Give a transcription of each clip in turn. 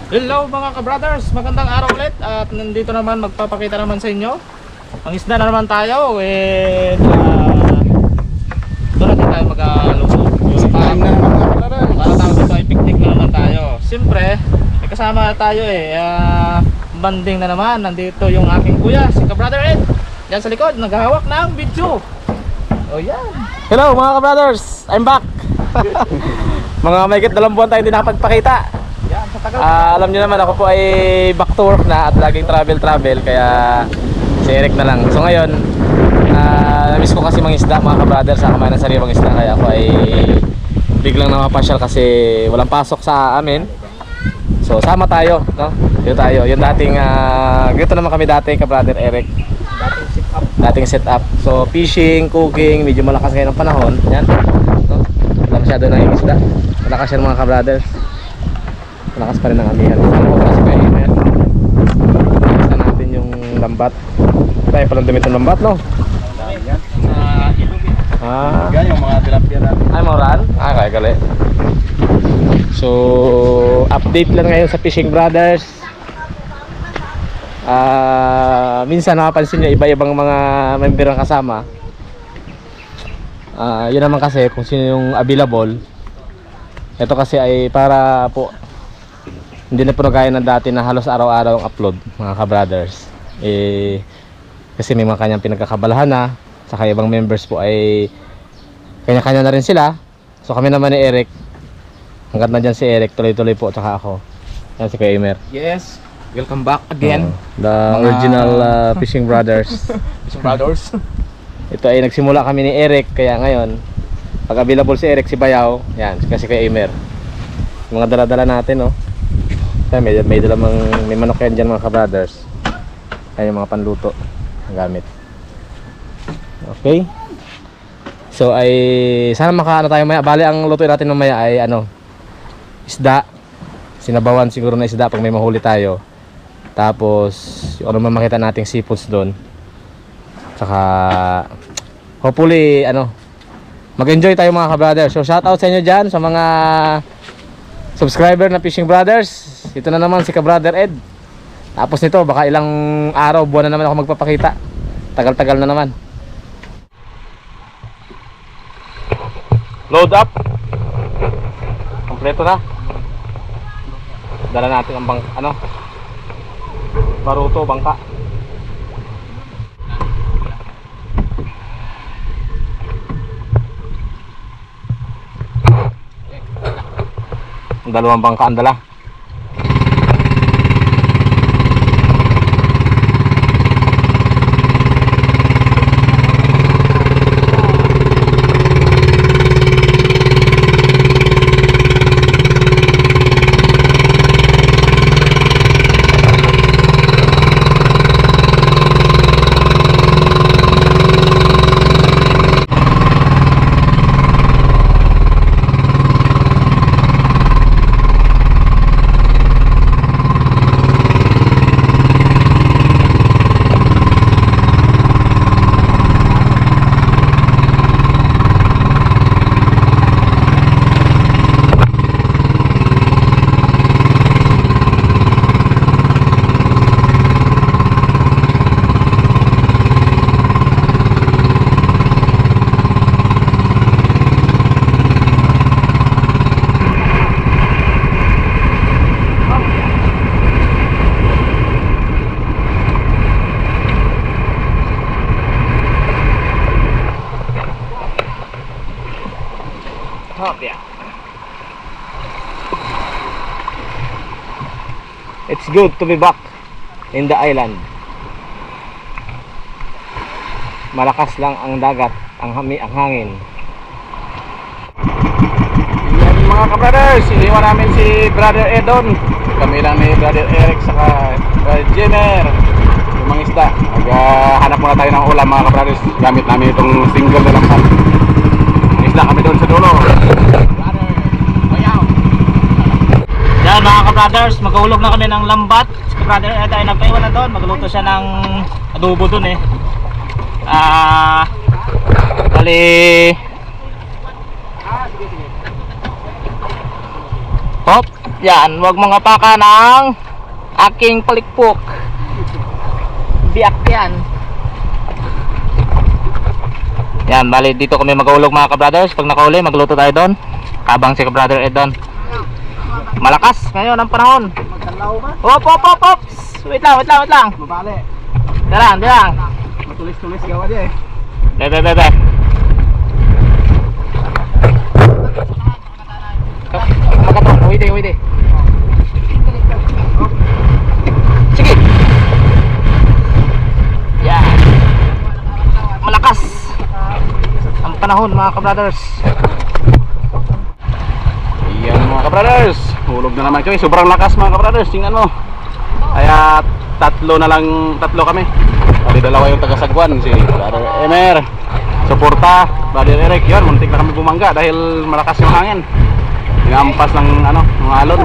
Hello mga ka-brothers, magandang araw ulit. At nandito naman magpapakita naman sa inyo. Ang isda na naman tayo. Doon natin tayo mag-aluto. Time na naman mga ka-brothers. Para tawag dito ay picnic na naman tayo. Siyempre, may kasama tayo banding na naman. Nandito yung aking kuya, si ka-brother Ed. Diyan sa likod, naghahawak ng video. O yan. Hello mga ka-brothers, I'm back. Mga mahigit 2 buwan tayo hindi nakapagpakita. Yan, sa tagal. Alam niyo naman ako po ay back to work na at laging travel kaya si Eric na lang. So ngayon, namiss ko kasi mangisda mga ka-brothers, sa kamay ng sariwang isda, kaya ako ay biglang namapasyal kasi walang pasok sa amin. So sama tayo, no? Dito tayo. Yung dating dito naman kami dati ka-brother Eric. Dating setup. So fishing, cooking, medyo malakas ngayon ang panahon. Yan. No? Wala masyado nang isda. Malakas yan mga ka-brothers. Malakas pa rin ang amihan. Sana ko kasi kayo email. Isa natin yung lambat. Tayo palang damit ng lambat, no? Yan yung mga tilapia natin. Ay, mauran? Kaya gali. So, update lang ngayon sa Fishing Brothers. Minsan nakapansin nyo iba-ibang mga member ang kasama. Yun naman kasi kung sino yung available. Ito kasi ay para po hindi na po gaya ng dati na halos araw-araw ang upload mga ka-brothers. Kasi may mga kanyang pinagkakabalahan na, saka ibang members po ay kanya-kanya na rin sila. So kami naman ni Eric, hanggat na dyan si Eric, tuloy-tuloy po, saka ako. Yan si Kuya Emer. Yes, welcome back again. The original Fishing Brothers. Fishing Brothers. Ito ay nagsimula kami ni Eric, kaya ngayon pag available si Eric, si Bayaw, yan, kasi Kuya Emer. Mga dala-dala natin, no? May manok yan dyan mga ka-brothers. Ayan yung mga panluto ang gamit. Okay. So ay sana makaano tayo maya. Bali ang lutuin natin mamaya ay isda. Sinabawan siguro na isda pag may mahuli tayo. Tapos yung ano makita nating seafoods doon. Saka hopefully mag-enjoy tayo mga ka-brothers. So shout out sa inyo dyan sa mga subscriber na Fishing Brothers. Ito na naman si ka-brother Ed. Tapos nito baka ilang araw, buwan na naman ako magpapakita. Tagal-tagal na naman. Load up. Kompleto na. Dala natin ang baruto, bangka. Ang 2 bangka ang dala. It's good to be back in the island. Malakas lang ang dagat, ang hangin. Yan mga ka-brothers, iniwan namin si Brother Edon. Kami lang ni Brother Eric saka Jenner. Yung mga isda. Hanap muna tayo ng ulam mga ka-brothers. Gamit namin itong single na lampan. Mga isda kami doon sa dulo. Yan mga ka-brothers, magkahulog na kami ng lambat. Si ka-brother Ed ay nagpaiwan na doon. Magluto siya ng adobo doon eh. Bali Hop, Yan, huwag mga paka ng aking palikpok. Biyak yan. Yan, bali dito kami mag-ulog mga kabrothers. Pag nakauli, magluto tayo doon. Habang si Brother Ed doon. Malakas ngayon ang panahon. Magkalaw ba? Hop, hop, hop, hop. Wait lang, wait lang, wait lang. Mabali. Dalang, dalang. Matulis-tulis gawa dia eh. Bebe, bebe. Magatong, uwide, uwide. Sige. Yan. Malakas ang panahon mga kabrothers. Iyan mga kabrothers. Hulog na naman kami. Sobrang lakas mga kabrothers. Tingnan mo. Kaya tatlo kami. Bali dalawa yung taga-Sagwan. Si Brother Emer. Suporta. Brother Eric. Yun, muntik na kami bumangga dahil malakas yung hangin. Inampas ng mga alon.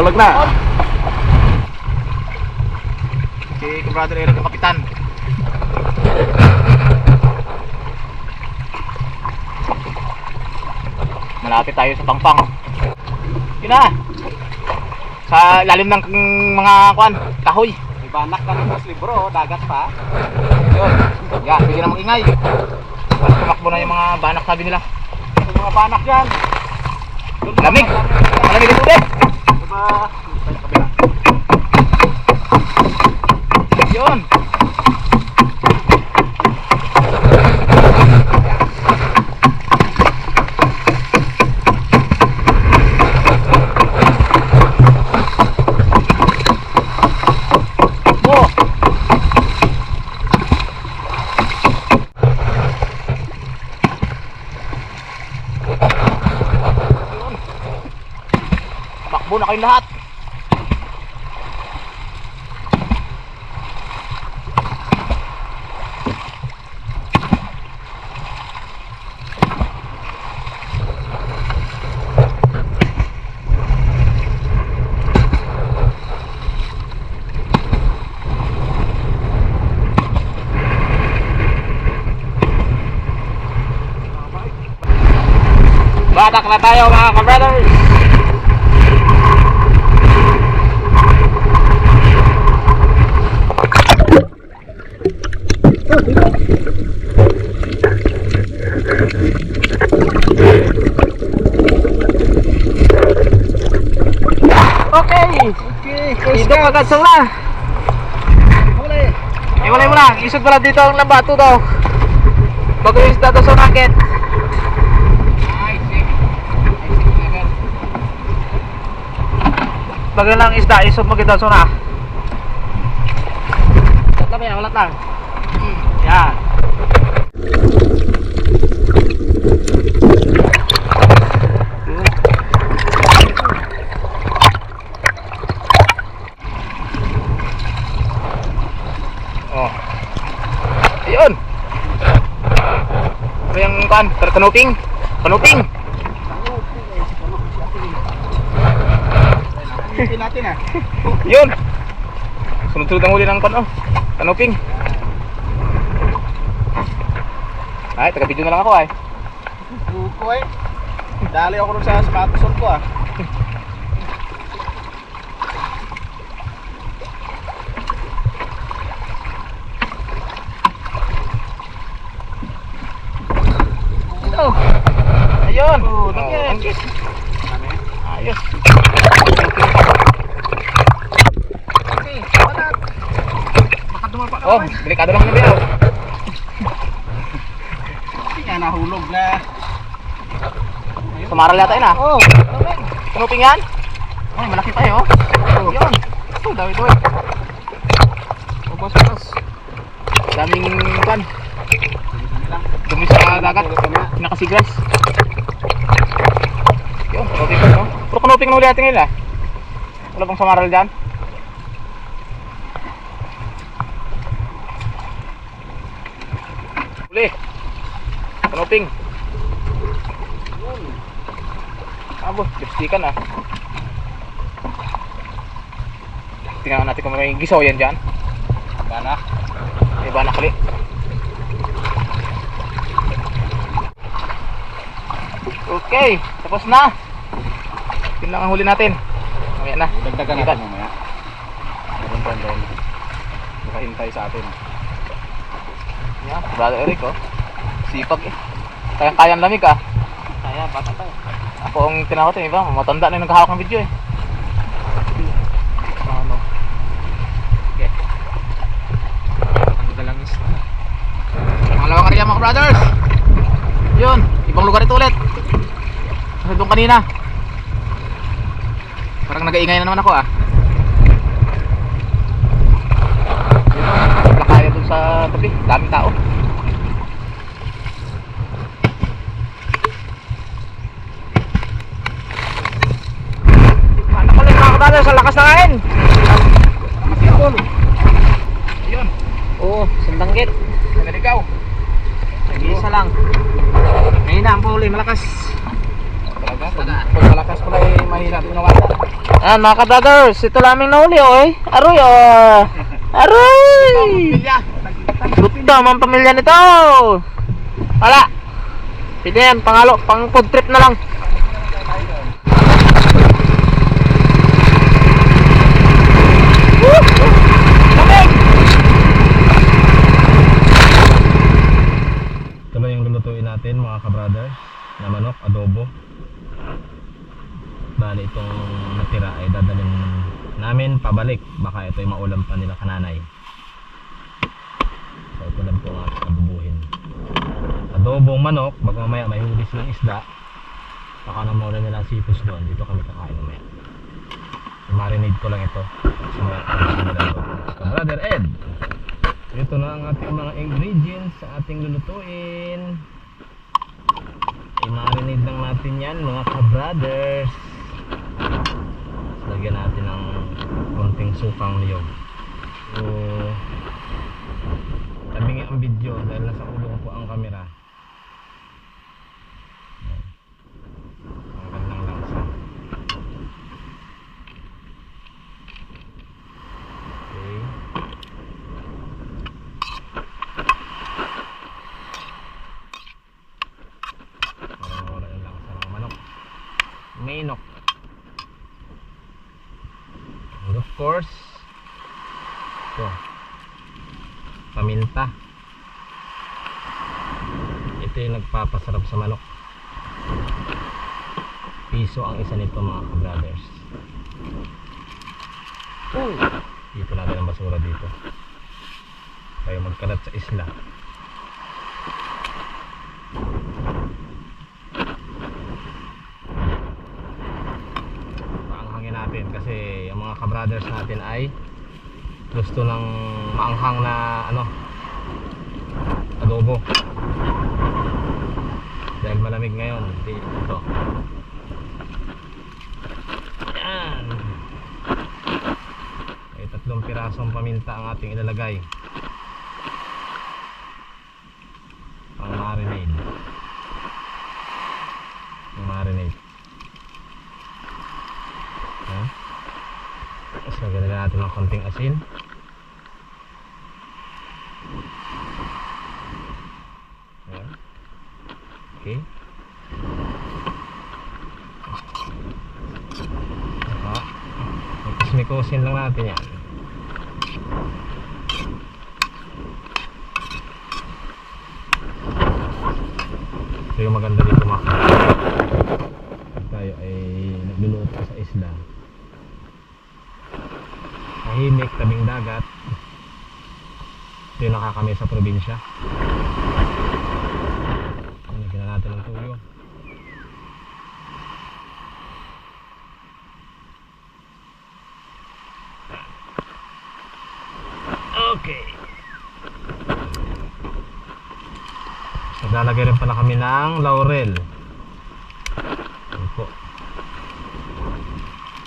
Hulog na. Si Brother Eric ang kapitan. Malapit tayo sa Pangpang. Yun na. Sa lalim ng mga kahoy. May banak ka ng libro. Dagat pa. Yun. Yan, sige na mag-ingay. Para tumakbo na yung mga banak sabi nila. Yung mga banak dyan. Malamig. Malamig ito ulit. Diba? Yun. Oh. Takbo na kayong lahat. Batak na tayo mga ka-brothers. Okay. Ito agad sila. Iwalay mo lang. Isod pala dito ang lambato daw. Bago yung isda daw sa market. Bago lang isda, isod mo kita suna. Walat lang yan, walat lang. Yan. Oh. Ayun. Ano yung kan? Kanuping. Kanuping. Hindi natin ah. Yun. Sunod-sunod ang huli ng kanuping. Ay, taga-video na lang ako ay. Buko eh. Dali ako rin sa sapatos ko ah. Oh. Ayun. Oh, laki. Angkit. Ayos. Okay, balat. Baka dumapa ka. Oh, delikado naman na biyaw. Hindi nga nahulog na. Sumaral yata yun ah. Oh, Kanuping yan? Ay, malaki pa yun. oh. Yun. Oh, dami-dami. Ubos-ubos. Daming kan. Dumi sa dagat. Nakasigas. Yun, kanuping pa no? Puro kanuping na uli natin ngayon ah. Wala bang sumaral dyan? Uli. Kanuping. Abo, lipstikan ah. Tingnan natin kung may gisaw yan dyan. Banak. May banak ulit. Okay, tapos na. Yun lang ang huli natin. Mamaya na. Dagdagan natin mamaya. Meron pa doon. Nakahintay sa atin. Yan, Brother Eric oh. Sipag eh. Kayang-kayang lamig ah. Kaya, bata tayo. Ako ang tinawag iba, matanda na yung naghahawak ng video eh. Ano? Okay. Ang dalangis na. Pangalawang area mga brothers. Yun, ibang lugar ito ulit. Kasi doon kanina. Parang nag-iingay na naman ako ah. Yun, plakaya doon sa tabi, daming tao. Anak ko lang mga brothers, sa lakas na kain. Ayun. Oo, sandanggit. Naligaw. Nag-iisa lang. Ngayon na ang puli, malakas. Talaga, pag malakas pala eh, mahina tumawasan. Ayan mga ka-brothers, ito laming nahuli oh eh. Aroy oh. Aroy! Buta mga pamilya nito. Wala. Pwede yan, pangalo, pang food trip na lang. Ito na yung lulutuin natin mga ka-brothers na manok, adobo. Bali itong natira ay dadalhin namin pabalik. Baka ito ay maulam pa nila kananay. So ito lang po ang ating abubuhin. Adobong manok, bag mamaya may huli silang isda. Baka na muna nila sipos doon. Dito kami kakain mamaya. I-marinate ko lang ito. Brother Ed, ito na ang ating mga ingredients sa ating lulutuin. I-marinate lang natin yan mga ka-brothers. Lagyan natin ng konting sukang niyog. So, tabingi ang video dahil nasa ulo ko po ang camera. Ang gandang langsa. Okay. Parang wala yung langsa ng manok. Mainok. And of course, ito, paminta. Ito yung nagpapasarap sa manok. Piso ang isa nito mga ka-brothers. Dito natin ang basura dito. Tayo magkalat sa isla. Paanghangin natin kasi yung mga ka-brothers natin ay gusto ng maanghang na ano, adobo. Dahil malamig ngayon. Ito. Yan. Ay 3 pirasong paminta ang ating ilalagay. Pang marinade. Pang marinade. Yan. Tapos lagyan natin ng konting asin. Yan. Okay. Mikusin lang natin yan. Ito yung maganda dito mga kapatid. Tayo ay nagluluto sa isla. Tahimik, tabing dagat. Ito yung nakakami sa probinsya. Lagyan na natin ng tuyo. Okay. Naglalagay rin pala kami ng laurel. Ayan po.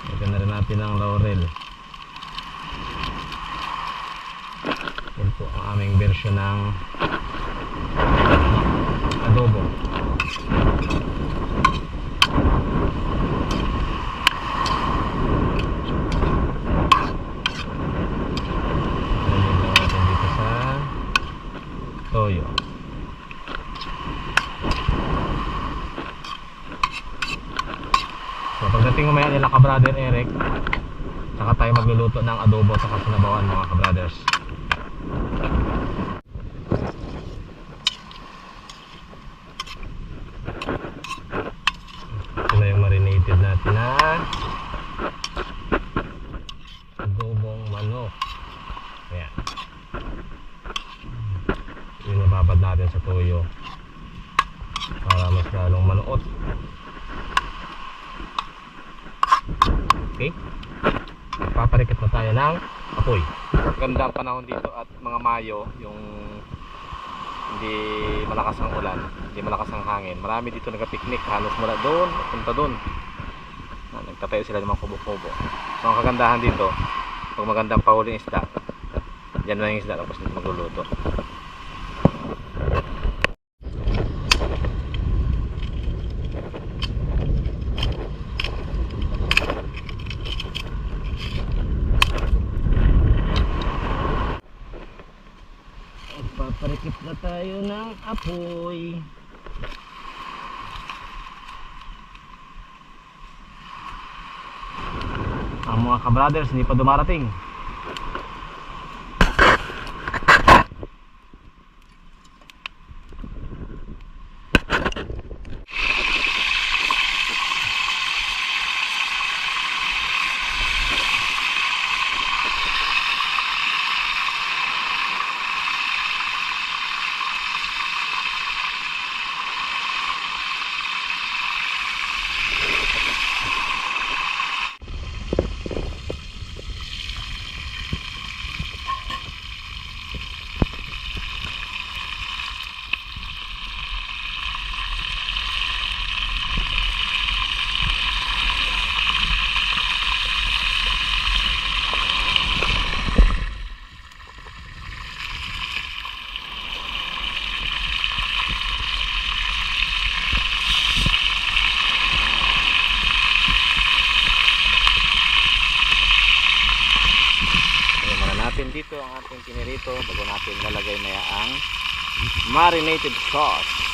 Lagyan na rin natin ng laurel. Yan po ang aming version ng adobo. Toyo. So pagdating mo maya nila ka-brother Eric. Saka tayo magluluto ng adobo sa kasinabawan mga ka-brothers. Ito na yung marinated natin na adobong manok. Ayan. Yung nababad natin sa toyo para mas lalong manuot. Okay, paparikit na tayo ng apoy. Ganda ang panahon dito at mga Mayo, yung hindi malakas ang ulan, hindi malakas ang hangin. Marami dito nagka-picnic, halos mula doon, punta doon. Nagtatayo sila ng mga kubo-kubo. So ang kagandahan dito, pag magandang pahuling isda, dyan na yung isda tapos magluluto. Paparikit na tayo ng apoy. Ang mga ka-brothers hindi pa dumarating. Dito ang ating pinirito bago natin lalagay na ang marinated sauce.